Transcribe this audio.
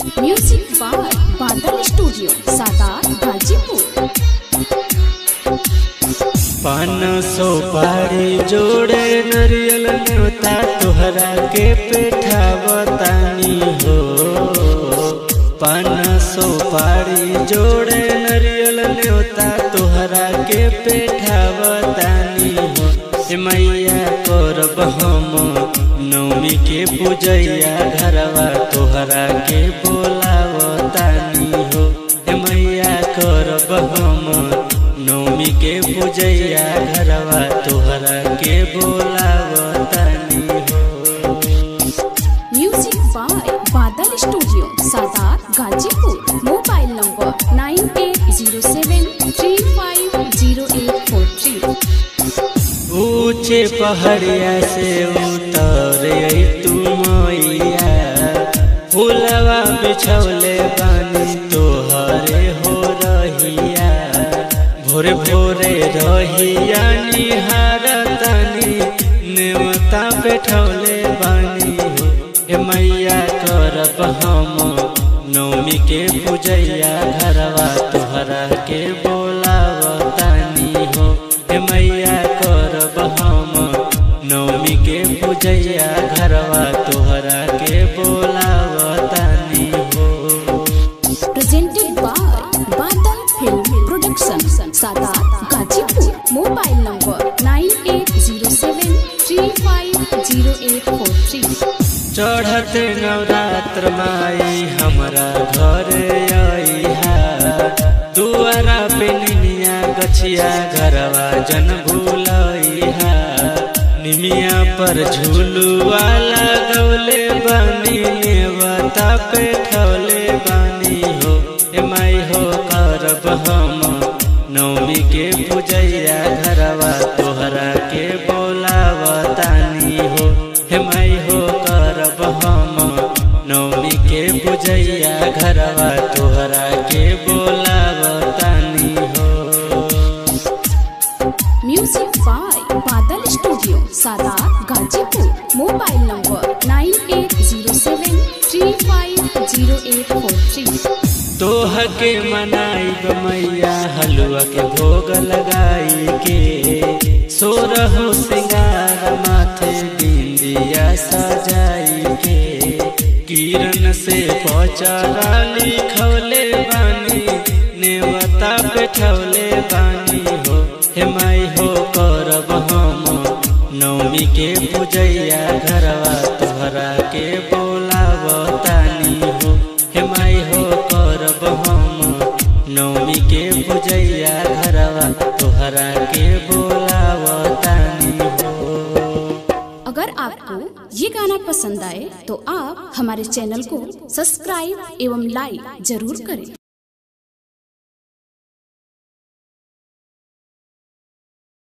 Music by Badal studio Sadat Ghazipur. 500 पारी जोड़े नरियल न्योता तोहरा के पेठावतानी हो। 500 पारी जोड़े नरियल न्योता तोहरा के पेठावतानी हो। मैया करब हम नवमी के पूजैया घरवा तोहरा के बोलावतानी हो। मैया करब हम नवमी के पूजैया घरवा तोहरा के बोलावतानी हो। Music by Badal studio Sadat Ghazipur. Mobile number 9807350843। ऊंचे पहाड़िया से उतरे तू मैया, फूलवा बिछौले बानी तोहरे हो रहिया। भोरे भोरे रहिया निहारतानी नेवता बैठौले बानी हो। मैया करब हम नवमी के पूजैया घरवा तोहरा के बोलावतानी हो। मैया करब हम नवमी के पूजैया घरवा तोहरा के बोलावतानी हो। Presented by Badal film production Sadat Ghazipur. Mobile number 9807350843। चढ़ते नवरात्र माई हमरा घर आइहा, दुआरा पे निमिया गछिया घरवा जन भूलइहा। निमिया पर झूलुआ लगौले बानी नेवता पे ठौले बानी हो। माई हो करब हम नवमी के पूजैया घरवा तोहरा के बोलावतानी हो। माई हो करब हम नवमी के पूजैया घरवा तोहरा के बोलावतानी हो। Music by Badal studio Sadat Ghazipur. Mobile number 9807350843। तोह के मनाई मैया हलुआ के भोग लगाई के। सोरहो सिंगार माथे बिंदिया सजाई के। किरण से पचरा लिखौले बानी नेवता बैठौले बानी हो। माई हो करब हम नवमी के पूजैया घरवा तोहरा के बोलावतानी हो। माई हो करब हम नवमी के पूजैया घरवा तोहरा के बोलावतानी हो। अगर आपको ये गाना पसंद आए तो आप हमारे चैनल को सब्सक्राइब एवं लाइक जरूर करें।